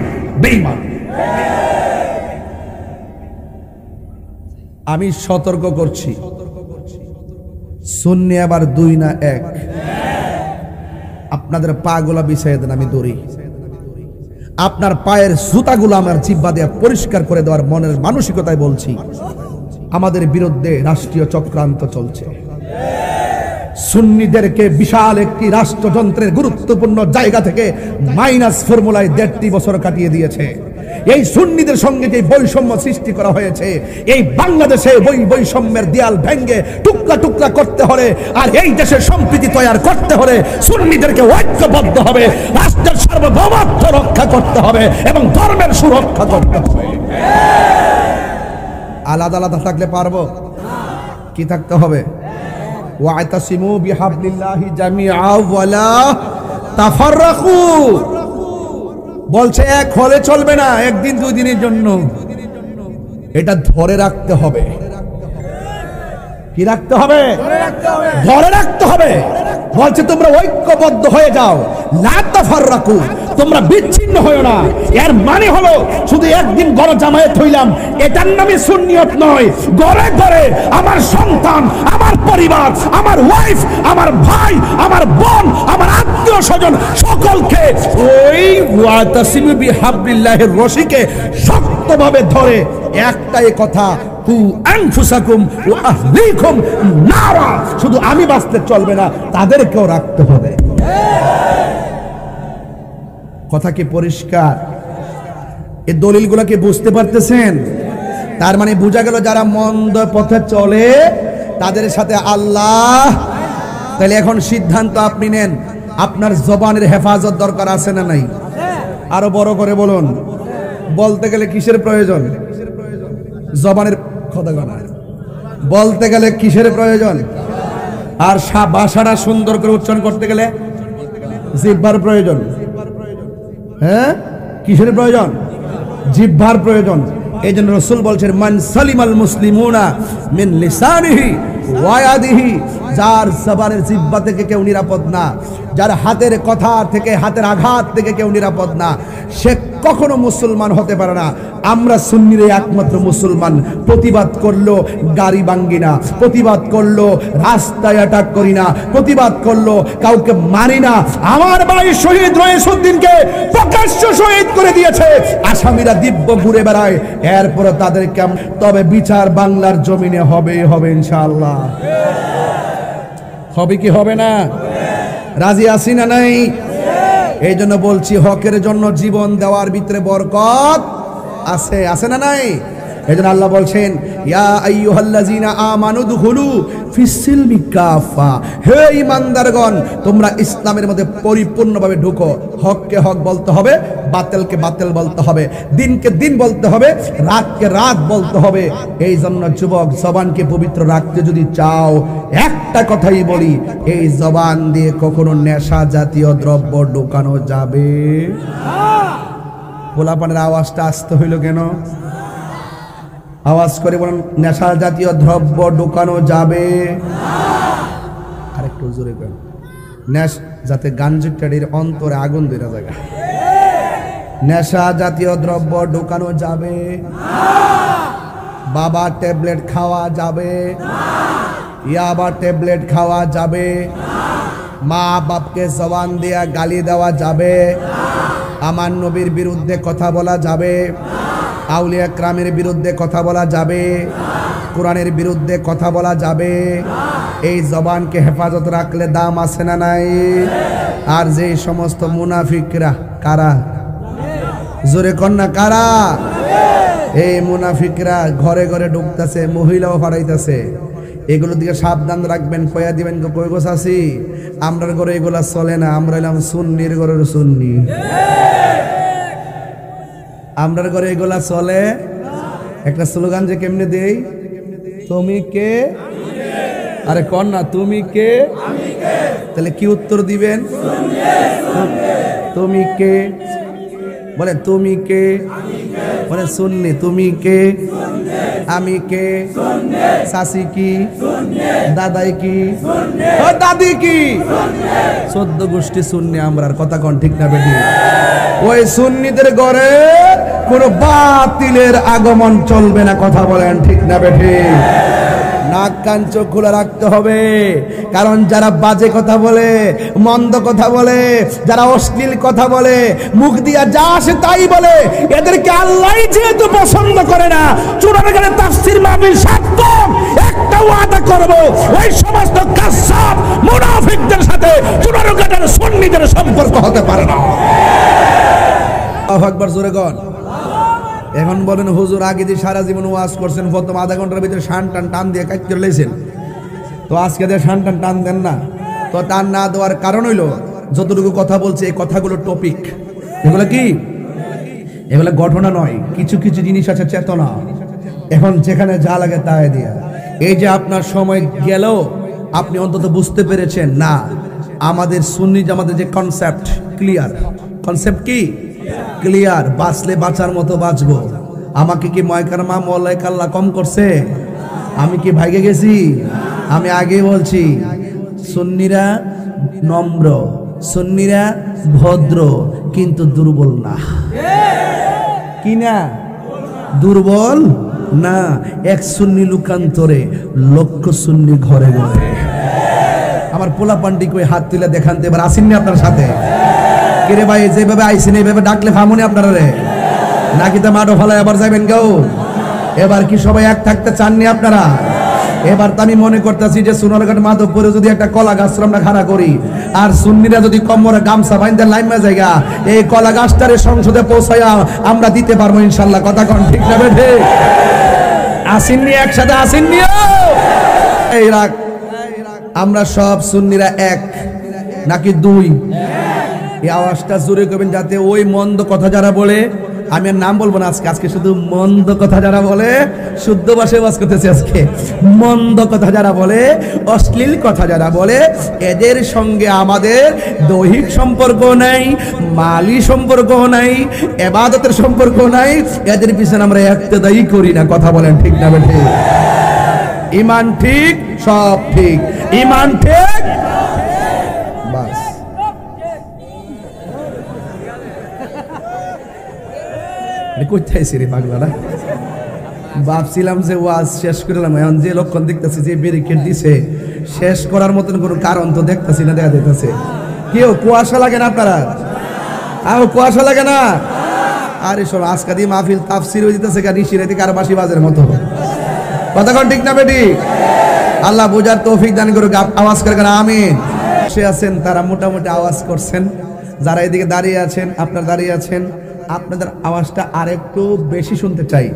বেঈমান। আমি সতর্ক করছি, সুন্নি আবার 2 না 1। আপনাদের পা গুলা বিছাইয়ে দেন, আমি দৌড়ি। আপনার পায়ের জুতাগুলো আমার জিহ্বা দিয়ে পরিষ্কার করে দেওয়ার মনের মানসিকতায় বলছি। আমাদের বিরুদ্ধে রাষ্ট্রীয় চক্রান্ত চলছে। সুন্নিদেরকে বিশাল একটি রাষ্ট্রযন্ত্রের গুরুত্বপূর্ণ জায়গা থেকে মাইনাস ফর্মুলায় 1.5 বছর কাটিয়ে দিয়েছে। এই সুন্নিদের সঙ্গে যে বৈষম্য সৃষ্টি করা হয়েছে, এই বাংলাদেশে বৈষম্যের দেয়াল ভেঙে টুকরা টুকরা করতে হলে আর এই দেশের সম্প্রীতি তৈরি করতে হলে সুন্নিদেরকে ঐক্যবদ্ধ হবে, রাষ্ট্রের সার্বভৌমত্ব রক্ষা করতে হবে এবং ধর্মের সুরক্ষা করতে হবে। আলাদা আলাদা থাকলে পারবো? কি থাকতে হবে? ওয়া'তাসিমু বিহাবলিল্লাহি জামিআ ওয়ালা তাফাররাকু। বলছে এক হলে চলবে না, একদিন 2 দিনের জন্য এটা ধরে রাখতে হবে। কি রাখতে হবে? ধরে রাখতে হবে। বলছে তোমরা ঐক্যবদ্ধ হয়ে যাও, লা তাফাররাকু, তোমরা বিচ্ছিন্ন হয়ো না। এর মানে হলো শুধু একদিন গণ জামায়াত হইলাম এটার নামে সুন্নিয়ত নয়। ঘরে ঘরে আমার সন্তান, আমার পরিবার, আমার ওয়াইফ, আমার ভাই, আমার বোন, আমার আত্মীয় স্বজন সকলকে ওই ওয়াতাসিমু বিহাবলিল্লাহির রশিকে শক্তভাবে ধরে একটাই কথা, কু আনফুসাকুম ওয়া আহলিকুম নারা। শুধু আমি বাঁচতে চলবে না, তাদেরকেও রাখতে হবে। কথা কি পরিষ্কার? এই দলিলগুলোকে বুঝতে পারতেছেন? তার মানে বোঝা গেল যারা মন্দ পথে চলে তাদের সাথে আল্লাহ। তাহলে এখন সিদ্ধান্ত আপনি নেন, আপনার জবানের হেফাজত দরকার আছে না নাই? আরো বড় করে বলুন। বলতে গেলে কিসের প্রয়োজন? জবানের কথা বলতে গেলে কিসের প্রয়োজন? আর ভাষাটা সুন্দর করে উচ্চারণ করতে গেলে জিহ্বার প্রয়োজন। হ্যাঁ, কিসের প্রয়োজন? জিহ্বার প্রয়োজন। এই জন্য রাসূল বলছেন, মান সালিমাল মুসলিমুনা মিন লিসানিহি ওয়া ইয়াদিহি, যার জবানের জিহ্বা থেকে কেউ নিরাপদ না, যার হাতের কথা থেকে, হাতের আঘাত থেকে কেউ নিরাপদ না, সে কখনো মুসলমান হতে পারে না। আমরা সুন্নিরা একমাত্র মুসলমান। প্রতিবাদ করলো গাড়ি ভাঙ্গি না, প্রতিবাদ করলো রাস্তায় অ্যাটাক করি না, প্রতিবাদ করলো কাউকে মারি না। আমার ভাই শহীদ রইসউদ্দিনকে প্রকাশ্য শহীদ করে দিয়েছে, আসামিরা দিব্য ঘুরে বেড়ায়, এরপরে তাদেরকে তবে বিচার বাংলার জমিনে হবে ইনশাআল্লাহ। হবে কি হবে না? রাজি আছি না নাই? এই জন্য বলছি হকের জন্য জীবন দেওয়ার ভিতরে বরকত আছে, আছে না নাই? এই জন্য আল্লাহ বলছেন ইয়া আইয়ুহাল্লাযীনা আমানু দুখুলু ফিস-সিলমি কাফা, হে ঈমানদারগণ তোমরা ইসলামের মধ্যে পরিপূর্ণভাবে ঢুকো। হককে হক বলতে হবে, বাতিলকে বাতিল বলতে হবে, দিনকে দিন বলতে হবে, রাতকে রাত বলতে হবে। এই জন্য যুবক, জবানকে পবিত্র রাখতে যদি চাও, একটা কথাই বলি, এই জবান দিয়ে কখনো নেশা জাতীয় দ্রব্য ঢোকানো যাবে না। পোলাপানের আওয়াজটা আসতে হইল কেন? আওয়াজ করে বলেন, নেশা জাতীয় দ্রব্য ঢোকানো যাবে না। আরেকটু জোরে বলেন, যাতে গাঞ্জিটারির অন্তরে আগুন ধরে যায়। নেশা জাতীয় দ্রব্য ঢোকানো যাবে না। বাবা ট্যাবলেট খাওয়া যাবে না। ইয়াবা ট্যাবলেট খাওয়া যাবে না। মা বাপকে জবান দিয়া গালি দেওয়া যাবে না। আমার নবীর বিরুদ্ধে কথা বলা যাবে না। আউলিয়া ক্রামের বিরুদ্ধে কথা বলা যাবে না। কোরআনের বিরুদ্ধে কথা বলা যাবে না। এই জবানকে হেফাজত রাখলে দাম আছে না নাই? আর যে সমস্ত মুনাফিকরা, কারা জোরে কন্যা কারা? এই মুনাফিকরা ঘরে ঘরে ঢুকতেছে, মহিলাও হারাইতেছে, এগুলো দিকে সাবধান রাখবেন। কয়া দিবেন কই গোছ আছি, আমরার ঘরে এগুলা চলে না, আমরা এলাম সুন্নির ঘরের সুন্নি, আমরার ঘরে এগুলা চলে। একটা স্লোগান যে কেমনে দেই, তুমি কে? আরে কন্যা তুমি কে? তাহলে কি উত্তর দিবেন? তুমি কে? বলে তুমি কে? বলে সুন্নি। তুমি কে? আমি কে? শাশি কি? দাদাই কি? দাদি কি? 14 গোষ্ঠী সুন্নি আমরার। কথা কোন ঠিক না বেটি? ওই সুন্নিদের ঘরে কোন বাতিলের আগমন চলবে না। কথা বলেন ঠিক না বেটি? নাক কান চোখ খোলা রাখতে হবে, কারণ যারা বাজে কথা বলে, মন্দ কথা বলে, যারা অশ্লীল কথা বলে, মুখ দিয়া যা আসে তাই বলে, এদেরকে আল্লাহ যেহেতু পছন্দ করে না, চূড়ান্তকালে তাফসীর মাহফিল সার্থক। একটা ওয়াদা করব, ওই সমস্ত কাযযাব মুনাফিকদের সাথে চূড়ান্তকালের সুন্নিদের সম্পর্ক হতে পারে না। আল্লাহু আকবার, জোরে কর। এখন বলেন হুজুর আগে দিয়ে সারা জীবন ওয়াজ করছেন, প্রথম আধা ঘন্টার ভিতরে শান টান দিয়ে কাজ করে লেছেন, তো আজকে দিয়ে শান টান দেন না। তো টান না দেওয়ার কারণ হইল যতটুকু কথা বলছে এই কথাগুলো টপিক, এগুলো কি? এগুলো ঘটনা নয়, কিছু কিছু জিনিস আছে চেতনা। এখন যেখানে যা লাগে তাই দিয়া, এই যে আপনার সময় গেল, আপনি অন্তত বুঝতে পেরেছেন না আমাদের সুন্নি জামাতের যে কনসেপ্ট ক্লিয়ার। কনসেপ্ট কি? ক্লিয়ার। বাঁচলে বাঁচার মতো বাঁচবো। আমাকে কি ময়কারমা মৌলাই কাল্লা কম করছে? আমি কি ভাইগে গেছি? আমি আগেই বলছি, সুন্নিরা নম্র, সুন্নিরা ভদ্র, কিন্তু দুর্বল না। কি না? দুর্বল না। এক সুন্নি লুকান্তরে লক্ষ সুন্নি ঘরে ঘরে। আমার পোলা পান্ডি কই হাত তুলে দেখানতে এবার আসেননি আপনার সাথে? কিরে ভাই, যেভাবে আইসেন এইভাবে ডাকলে ফামুনি আপনারা রে, নাকি তো মাঠো ফলায় আবার যাবেন কেউ? এবার কি সবাই এক থাকতে চাননি আপনারা? এবার তো আমি মনে করতেছি যে সোনারঘাট মাধবপুরে যদি একটা কলা গাছ আমরা খাড়া করি, আর সুন্নিরা যদি কমরে গামছা বাইন্দে লাইমা জায়গা, এই কলা গাছটারে সংসদে পৌঁছায়া আমরা দিতে পারবো ইনশাল্লাহ। কথা কোন ঠিক না বেঠে? আসেননি একসাথে? আসেননি? এই রাখ, আমরা সব সুন্নিরা এক নাকি দুই? এই আওয়াজটা জোরে করবেন, যাতে ওই মন্দ কথা যারা বলে, আমি আর নাম বলবো না আজকে শুধু মন্দ কথা যারা বলে, শুদ্ধ ভাষায় ওয়াজ করতেছি আজকে, মন্দ কথা যারা বলে, অশ্লীল কথা যারা বলে, এদের সঙ্গে আমাদের দৈহিক সম্পর্ক নাই, মালি সম্পর্ক নাই, ইবাদতের সম্পর্ক নাই, এদের পিছনে আমরা ইক্তেদাই করি না। কথা বলেন ঠিক না বেঠিক? ঈমান ঠিক, সব ঠিক। ঈমান ঠিক, বাস। কোথায় রে পাগলারা? ভাবছিলাম যে ওয়াজ শেষ করলাম, এখন যে লক্ষণ দেখতেছি যে ব্যারিকেড দিছে, শেষ করার মতন কোনো কারণ তো দেখতেছি না, দেখা যাইতেছে। কেউ কুয়াশা লাগে না আপনারা? আর কুয়াশা লাগে না? আরে সব আজকা দিয়ে মাহফিল তাফসির হয়ে যেতেছে, নিশিরাতে কার বাঁশি বাজের মতো। কথা কোন ঠিক না বেটি? আল্লাহ বোঝার তৌফিক দান করুক। আওয়াজ করে আমিন। সে আছেন তারা মোটামুটি আওয়াজ করছেন, যারা এদিকে দাঁড়িয়ে আছেন, আপনারা দাঁড়িয়ে আছেন, আপনাদের আওয়াজটা আরেকটু বেশি শুনতে চাই।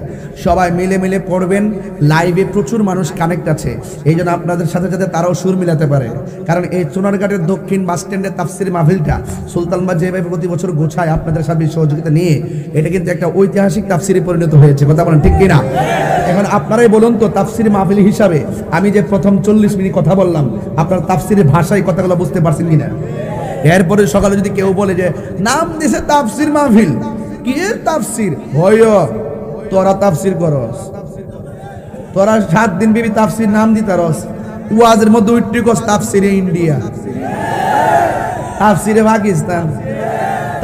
সবাই মিলে মিলে পড়বেন। লাইভে প্রচুর মানুষ কানেক্ট আছে, এই জন্য আপনাদের সাথে সাথে তারাও সুর মিলাতে পারে। কারণ এই চুনারঘাটের দক্ষিণ বাস স্ট্যান্ডের তাফসির মাহফিলটা সুলতানবাদ যেভাবে প্রতি বছর গোছায় আপনাদের সাথে সহযোগিতা নিয়ে, এটা কিন্তু একটা ঐতিহাসিক তাফসিরে পরিণত হয়েছে। কথা বলেন ঠিক কিনা? এখন আপনারাই বলুন তো, তাফসির মাহফিল হিসাবে আমি যে প্রথম 40 মিনিট কথা বললাম, আপনার তাফসিরের ভাষায় কথাগুলো বুঝতে পারছেন কিনা? এরপরে সকালে যদি কেউ বলে যে নাম দিছে তাফসির মাহফিল, কি তাফসির হয়? তোরা তাফসির করস, তোরা 7 দিন বিবি তাফসির নাম দিতারস, ওয়াজের মধ্যে উঠতে কস তাফসিরে ইন্ডিয়া, তাফসিরে পাকিস্তান,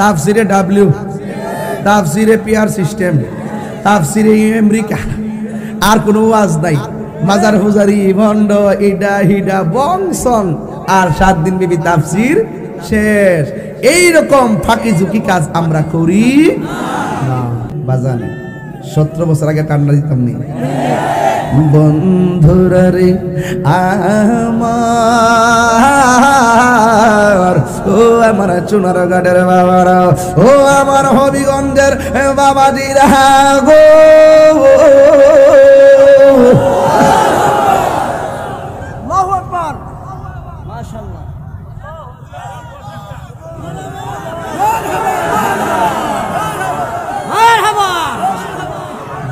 তাফসিরে ডাব্লিউ, তাফসিরে পিআর সিস্টেম, তাফসিরে আমেরিকা, আর কোনো ওয়াজ নাই। মাজার হুজারি ভন্ড ইডা হিডা বংশন, আর 7 দিন বিবি তাফসির শেষ। এইরকম ফাঁকি ঝুঁকি কাজ আমরা করি না বাজান। 17 বছর আগে কান্না দিতাম নি বন্ধুরা রে আমার, ও আমার চুনারঘাটের বাবারা, ও আমার হবিগঞ্জের বাবাজিরা গো, আল্লাহু আকবার, মাশাআল্লাহ।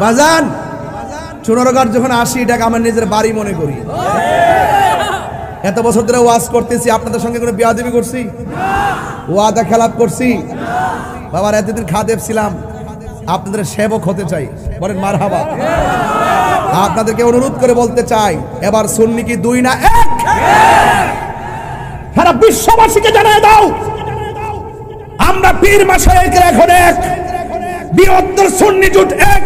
বাজান চুনারঘাট যখন আসি, এটাকে আমার নিজের বাড়ি মনে করি। এত বছর ধরে ওয়াজ করতেছি, আপনাদের সঙ্গে কোনো বেয়াদবি করছি? ওয়াদা খেলাপ করছি? বাবার এতদিন খাদেব ছিলাম, আপনাদের সেবক হতে চাই, বলেন মারহাবা। আপনাদেরকে অনুরোধ করে বলতে চাই, এবার সুন্নি কি 2 না 1? সারা বিশ্ববাসীকে জানিয়ে দাও, আমরা পীর মাশায়েখের এখন এক, বৃহত্তর সুন্নি জোট এক।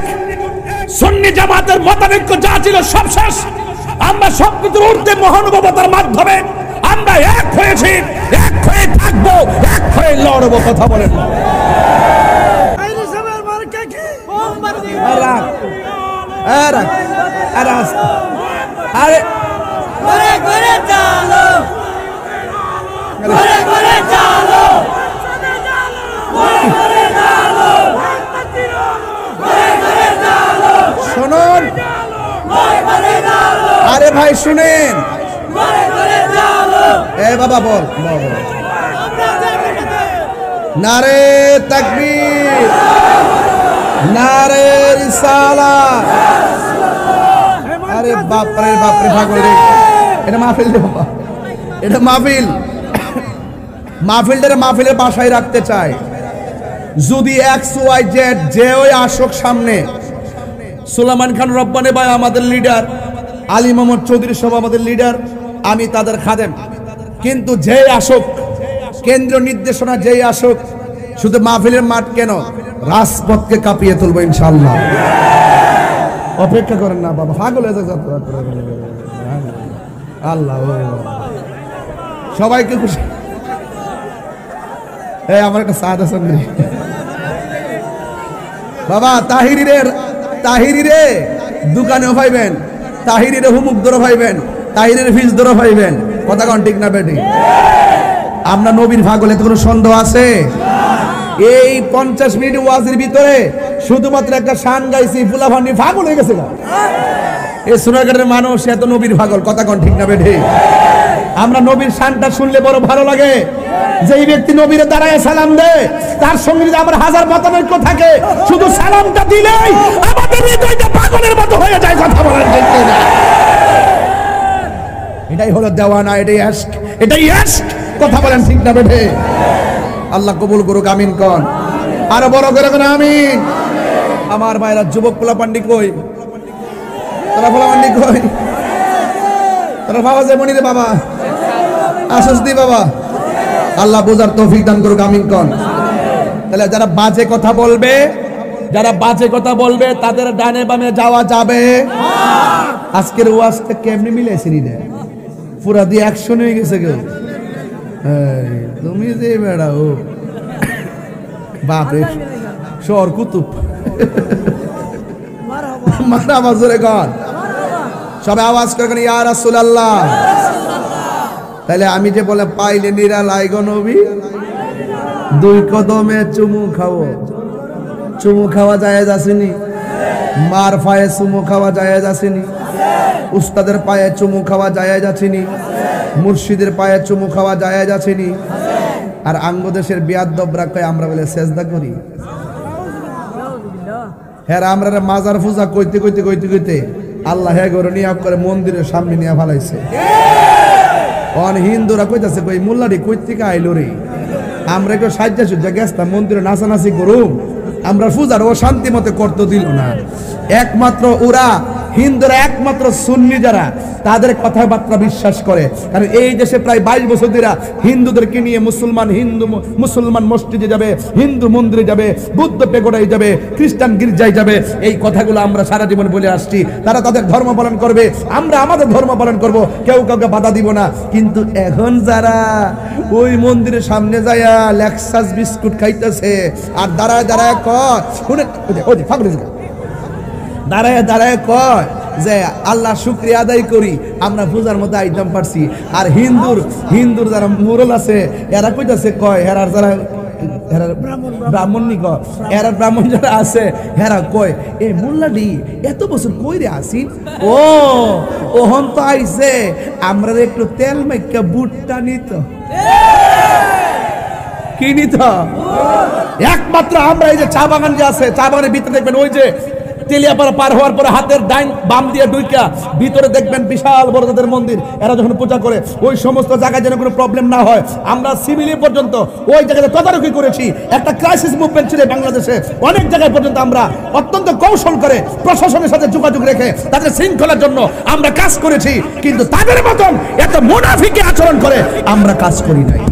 সুন্নি জামাতের মতানৈক্য যা ছিল সব শেষ। আমরা সবকিছুর ঊর্ধ্বে মহানুভবতার মাধ্যমে আমরা এক হয়েছি, এক হয়ে থাকবো, এক হয়ে লড়বো। কথা বলেন শুনুন, আরে ভাই শুনেন, এ বাবা বল, নারে তাকবীর, নারে রিসালাত। আরে বাপরে বাপরে পাগল রে, এটা মাহফিল রে বাবা, এটা মাহফিল। মাহফিলটারে মাহফিলের বাসায় রাখতে চাই। যদি XYZ যে ওই আসক সামনে, সুলাইমান খান রব্বানী ভাই আমাদের লিডার, আলী মোহাম্মদ চৌধুরী সব আমাদের লিডার, আমি তাদের খাদেম, কিন্তু যেই আসুক, কেন্দ্রীয় নির্দেশনা যেই আসুক, শুধু মাহফিলের মাঠ কেন, রাজপথকে কাঁপিয়ে তুলবো ইনশাআল্লাহ। অপেক্ষা করেন না বাবা, পাগল হয়ে যাচ্ছে আল্লাহ। সবাইকে খুশি। এই আমার একটা সাদ হাসান বাবা, তাহিরি রে দোকানেও পাইবেন, তাহিরিরে হুমুক ধরে পাইবেন, তাহিরের ফিস ধরে পাইবেন। কথা কোন ঠিক না বেটি? আমরা নবীর পাগলে তো কোনো সন্দেহ আছে? এই 50 মিনিট ওয়াজের ভিতরে শুধুমাত্র একটা শান গাইছি, ফুলাফানি পাগল হয়ে গেছে। এই সোনারঘাটের মানুষ এত নবীর পাগল। কথা কোন ঠিক না বেটি? আমরা নবীর শানটা শুনলে বড় ভালো লাগে। যেই ব্যক্তি নবীরে দাঁড়ায় সালাম দেয়, তার সঙ্গে যদি আমার হাজার মতানৈক্য থাকে, শুধু সালামটা দিলেই আমাদের হৃদয়টা পাগলের মতো হয়ে যায়। কথা বলেন ঠিক না? এটাই হলো দেওয়ানা, এটাই ইশক, এটাই ইশক। কথা বলেন ঠিক না বেঠে? আল্লাহ কবুল করুক, আমিন কোন। আরো বড় করে কোন আমিন। আমার ভাইরা যুবক পোলাপান্ডি কই? তোরা পোলাপান্ডি কই? তোরা বাবা যে মনি রে বাবা, আসস দি বাবা। আল্লাহ বোঝার তৌফিক দান করুক, আমিন কোন। তাহলে যারা বাজে কথা বলবে যারা বাজে কথা বলবে তাদের ডানে বামে যাওয়া যাবে। আজকের ওয়াজটা কেমনি মিলেছিনি না, পুরা দিয়ে অ্যাকশন হয়ে গেছে কেউ। তুমি যে বেড়াও বাপরে শহর কুতুব মারহাবা জোরে কর, সবাই আওয়াজ করে ইয়া রাসূলুল্লাহ। তাহলে আমি যে বলে পাইলে নিরালাই গো নবী, দুই কদমে চুমু খাও। চুমু খাওয়া জায়েজ আসেনি? মার পায়ে চুমু খাওয়া জায়েজ আসেনি? উস্তাদের পায়ে চুমু খাওয়া জায়েজ আসেনি? মুর্শিদের পায়ে চুমু খাওয়া জায়েজ আসেনি? আর আঙ্গদেশের বিয়াদবরা কয় আমরা বলে সেজদা করি। হ্যাঁ, আমরা মাজার পূজা কইতে কইতে কইতে কইতে আল্লাহ হ্যাঁ গরু নিয়োগ করে মন্দিরের সামনে নিয়ে ফেলাইছে। হিন্দুরা কইতাছে কই মোল্লারি কই থেকে আইলো রে, আমরা কেউ সাজ্জা সুজ্জা গেছতাম মন্দিরে নাচানাচি করুম, আমরা পূজার ও শান্তি মতে করতে দিল না। একমাত্র ওরা হিন্দুরা, একমাত্র সুন্নি যারা তাদের কথাবার্তা বিশ্বাস করে। কারণ এই দেশে প্রায় 22 বছর ধরে হিন্দুদেরকে নিয়ে মুসলমান মসজিদে যাবে, হিন্দু মন্দিরে যাবে, বুদ্ধ পেগোডায় যাবে, খ্রিস্টান গির্জায় যাবে, এই কথাগুলো আমরা সারা জীবন বলে আসছি। তারা তাদের ধর্ম পালন করবে, আমরা আমাদের ধর্ম পালন করব, কেউ কাউকে বাধা দিব না। কিন্তু এখন যারা ওই মন্দিরের সামনে যায়া লেক্সাস বিস্কুট খাইতেছে আর দাঁড়ায় দাঁড়ায় কয়, দাঁড়ায় দাঁড়ায় কয় যে আল্লাহ শুকরিয়া আদায় করি, আমরা পূজার মধ্যে আইটেম পারছি। আর হিন্দুর যারা মুরল আছে এরা কইতাছে কয় হেরার যারা ব্রাহ্মণ নি কয়, এরা ব্রাহ্মণ যারা আছে হেরা কয় এ মোল্লাডি এত বছর কইরে আসি, ও ওহন তো আইছে আমরা একটু তেল মাইকা বুটটা নিত, কি নিত? একমাত্র আমরা এই যে চা বাগান যে আছে, চা বাগানের ভিতরে দেখবেন ওই যে তেলিয়াপাড়া পার হওয়ার পরে হাতের ডাইন বাম দিয়ে ঢুইকা ভিতরে দেখবেন বিশাল বড় তাদের মন্দির, এরা যখন পূজা করে ওই সমস্ত জায়গায় যেন কোনো প্রবলেম না হয়। আমরা সিভিলি পর্যন্ত ওই জায়গায় তদারকি করেছি। একটা ক্রাইসিস মুভমেন্ট ছিল বাংলাদেশে, অনেক জায়গায় পর্যন্ত আমরা অত্যন্ত কৌশল করে প্রশাসনের সাথে যোগাযোগ রেখে তাদের শৃঙ্খলার জন্য আমরা কাজ করেছি। কিন্তু তাদের মতন এত মুনাফিকি আচরণ করে আমরা কাজ করি নাই।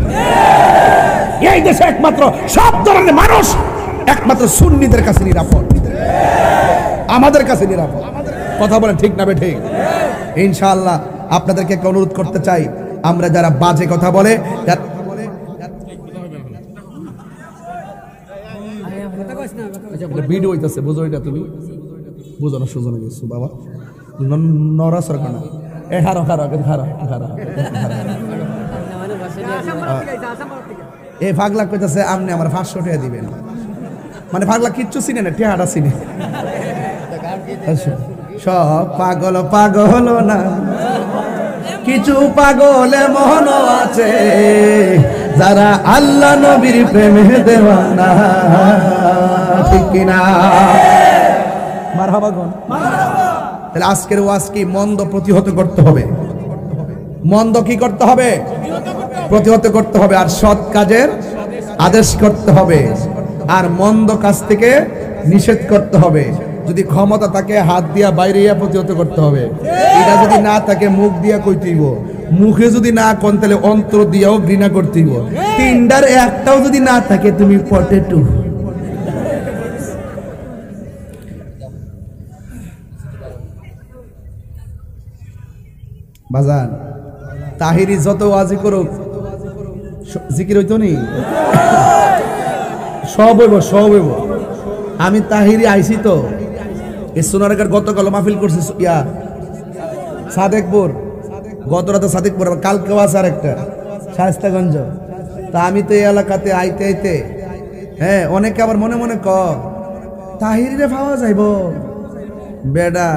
এই দেশে একমাত্র সব ধরনের মানুষ একমাত্র সুন্নিদের কাছে নিরাপদ, আমাদের কাছে নিরাপদ। কথা বলেন ঠিক না বেঠিক? ইনশাআল্লাহ আপনাদেরকে অনুরোধ করতে চাই, আমরা যারা বাজে কথা বলে, ভিডিও হইতাছে বুঝো, এটা তুমি বুঝো না, সুজন গেছো বাবা নরা সরকার না, এ হারো হারো হারো হারো এ পাগলা কইতাছে আপনি আমার 500 টাকা দিবেন, মানে পাগলা কিচ্ছু চিনে না, টেহাটা চিনে। সব পাগল পাগল না, কিছু পাগলে মন আছে যারা আল্লাহ নবীর প্রেমে দেওয়ানা, ঠিক কিনা? মারহাবা গন। তাহলে আজকের ওয়াজ কি? মন্দ প্রতিহত করতে হবে। মন্দ কি করতে হবে? প্রতিহত করতে হবে। আর সৎ কাজের আদেশ করতে হবে, আর মন্দ কাজ থেকে নিষেধ করতে হবে। যদি ক্ষমতা থাকে হাত দিয়া বাইরে প্রতিহত করতে হবে, এটা যদি না থাকে মুখ দিয়া কইতেইব, মুখে যদি না কোন তাহলে অন্তর দিয়াও ঘৃণা করতেইব, তিনটার একটাও যদি না থাকে তুমি পটেটো। বাজান তাহিরি যত ওয়াজি করুক জিকির হইতো নি, সব হইব সব হইব। আমি তাহিরি আইছি তো এই সোনারগাঁর গতকাল মাহফিল করছি ইয়া সাদেকপুর, গত রাতে সাদেকপুর, কালকেও আছে আর একটা শায়েস্তাগঞ্জ। তা আমি তো এই এলাকাতে আইতে আইতে হ্যাঁ অনেকে আবার মনে মনে তাহিরিরে পাওয়া যাইব, বেডা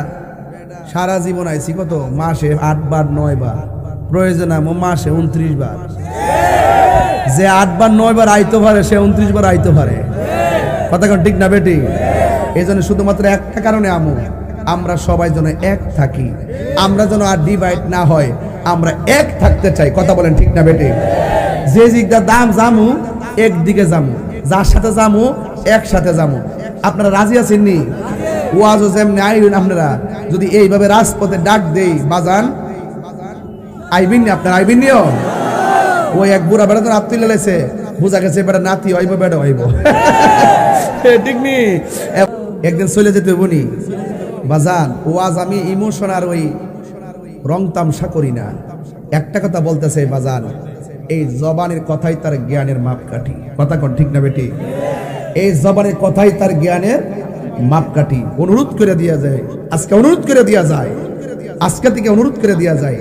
সারা জীবন আইছি কত মাসে 8 বার 9 বার, প্রয়োজন মাসে 29 বার। যে 8 বার 9 বার আইতে পারে সে 29 বার আইতে পারে। কথা ঠিক না বেটি? এই জন্য শুধুমাত্র একটা কারণে আমরা সবাই যেন এক থাকি, আমরা যেন আর ডিভাইড না হয়, আমরা এক থাকতে চাই। কথা বলেন ঠিক না বেটি? যে দিকটা দাম জামু একদিকে জামু, যার সাথে জামু একসাথে জামু। আপনারা রাজি আছেন নি? ওয়াজও যেমনি আইবেন আপনারা, যদি এইভাবে রাজপথে ডাক দেই বাজান আইবেন নি? আপনারা আইবেন নিও? ওই এক বুড়া বেড়া তো নাতি লাইছে, বুঝা গেছে বেড়া নাতি হইব বেড়া হইব। ঠিক নি? একদিন চলে যেতে বনি বাজান, ওয়াজ আমি ইমোশন আর ওই রং তামসা করি না। একটা কথা বলতেছে বাজান, এই জবানের কথাই তার জ্ঞানের মাপকাঠি। কথা কোন ঠিক না বেটি? এই জবানের কথাই তার জ্ঞানের মাপকাঠি। অনুরোধ করে দেয়া যায়, আজকে অনুরোধ করে দেয়া যায়, আজকে থেকে অনুরোধ করে দেয়া যায়,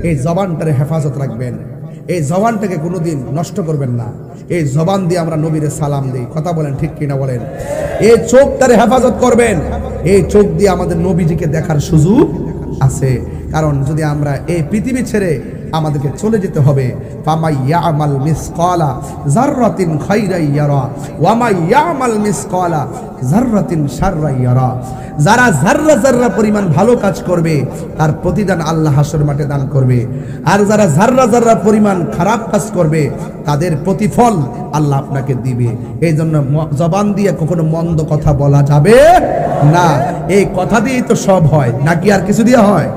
এই জবানটারে হেফাজত রাখবেন, এই জবানটাকে কোনোদিন নষ্ট করবেন না। এই জবান দিয়ে আমরা নবীর সালাম দিই, কথা বলেন ঠিক কিনা বলেন? এই চোখটারে হেফাজত করবেন, এই চোখ দিয়ে আমাদের নবীজিকে দেখার সুযোগ আছে। কারণ যদি আমরা এই পৃথিবী ছেড়ে আমাদেরকে চলে যেতে হবে, ফামাই ইয়ামাল মিসকালা যাররাতিন খাইরাই ইয়ারা ওয়া মা ইয়ামাল মিসকালা যাররাতিন শাররাই ইয়ারা। যারা যাররা যাররা পরিমাণ ভালো কাজ করবে তার প্রতিদান আল্লাহ হাসর মাঠে দান করবে, আর যারা যাররা যাররা পরিমাণ খারাপ কাজ করবে তাদের প্রতিফল আল্লাহ আপনাকে দিবে। এই জন্য জবান দিয়ে কখনো মন্দ কথা বলা যাবে না। এই কথা দিয়েই তো সব হয়, নাকি আর কিছু দিয়ে হয়?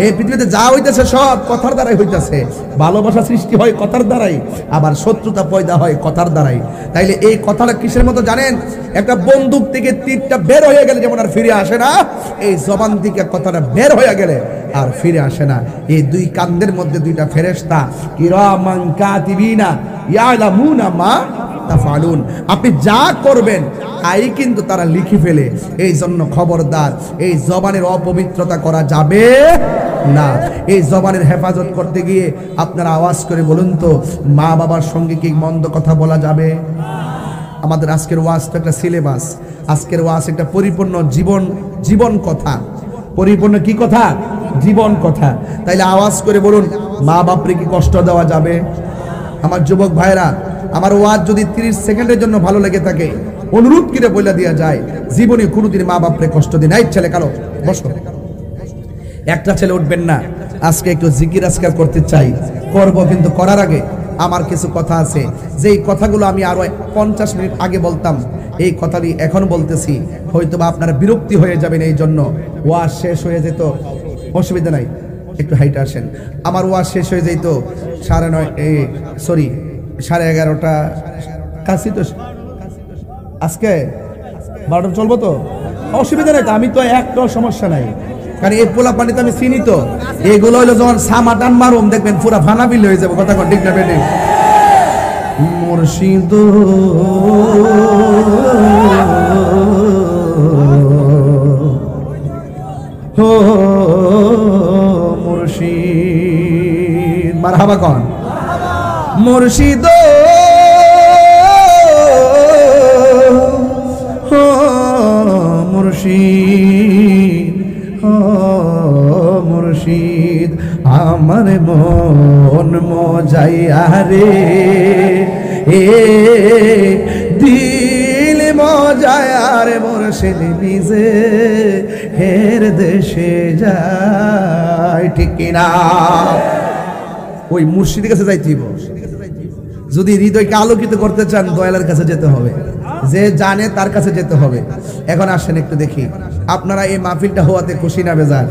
এই পৃথিবীতে যা হইতেছে সব কথার দ্বারাই হইতেছে। ভালোবাসা সৃষ্টি হয় কথার দ্বারাই, আবার শত্রুতা পয়দা হয় কথার দ্বারাই। তাইলে এই কথাটা কিসের মতো জানেন? একটা বন্দুক থেকে তীরটা বের হয়ে গেলে যেমন আর ফিরে আসে না, এই জবান থেকে কথাটা বের হয়ে গেলে আর ফিরে আসে না। এই দুই কান্দের মধ্যে দুইটা ফেরেশতা, কিরামান কাতিবিনা ইয়ালামুনা মা তাফআলুন। আপনি যা করবেন তাই কিন্তু তারা লিখে ফেলে। এই জন্য খবরদার, এই জবানের অপবিত্রতা করা যাবে না। এই জবানের হেফাজত করতে গিয়ে আপনারা আওয়াজ করে বলুন তো, মা বাবার সঙ্গে কি মন্দ কথা বলা যাবে? আমাদের আজকের ওয়াজ তো একটা সিলেবাস, আজকের ওয়াজ একটা পরিপূর্ণ জীবন কথা। পরিপূর্ণ কি কথা? জীবন কথা। তাইলে আওয়াজ করে বলুন, মা বাপরে কি কষ্ট দেওয়া যাবে? আমার যুবক ভাইরা, আমার ওয়াজ যদি 30 সেকেন্ডের জন্য ভালো লেগে থাকে, অনুরোধ করে বলে দেওয়া যায়, জীবনে কোনোদিন মা বাপরে কষ্ট দিন। এই ছেলে কালো বসো, একটা ছেলে উঠবেন না। আজকে একটু জিকির আজকার করতে চাই, করব, কিন্তু করার আগে আমার কিছু কথা আছে, যেই কথাগুলো আমি আরো 50 মিনিট আগে বলতাম, এই কথাটি এখন বলতেছি। হয়তোবা আপনারা বিরক্তি হয়ে যাবেন, এই জন্য ওয়াজ শেষ হয়ে যেত, অসুবিধা নাই, একটু হাইটে আসেন। আমার ওয়াজ শেষ হয়ে যেত 11:30 কাছে তো, আজকে 12টা চলবো তো, অসুবিধা নাই তো, আমি তো একটা সমস্যা নাই। কারণ এই পোলা পানিতে আমি চিনি তো, এগুলো হইলো যখন সামাটান মারুম দেখবেন পুরা ফানা বিল হয়ে যাবে। কথা ঠিক না বেটি? মুর্শিদ ও মুর্শিদ, মারহাবা কন। মুর্শিদ মুর্শিদ মুর্শিদ, আমার মন মজাইয়া রে, এ দিল মজায়া রে, মুর্শিদ নিজে হের দেশে যায়। ঠিক কিনা? ওই মুর্শিদের কাছে যাইতে হইব। যদি হৃদয়কে আলোকিত করতে চান, দয়ালের কাছে যেতে হবে, যে জানে তার কাছে যেতে হবে। এখন আসেন একটু দেখি আপনারা এই মাহফিলটা হওয়াতে খুশি না বেজার?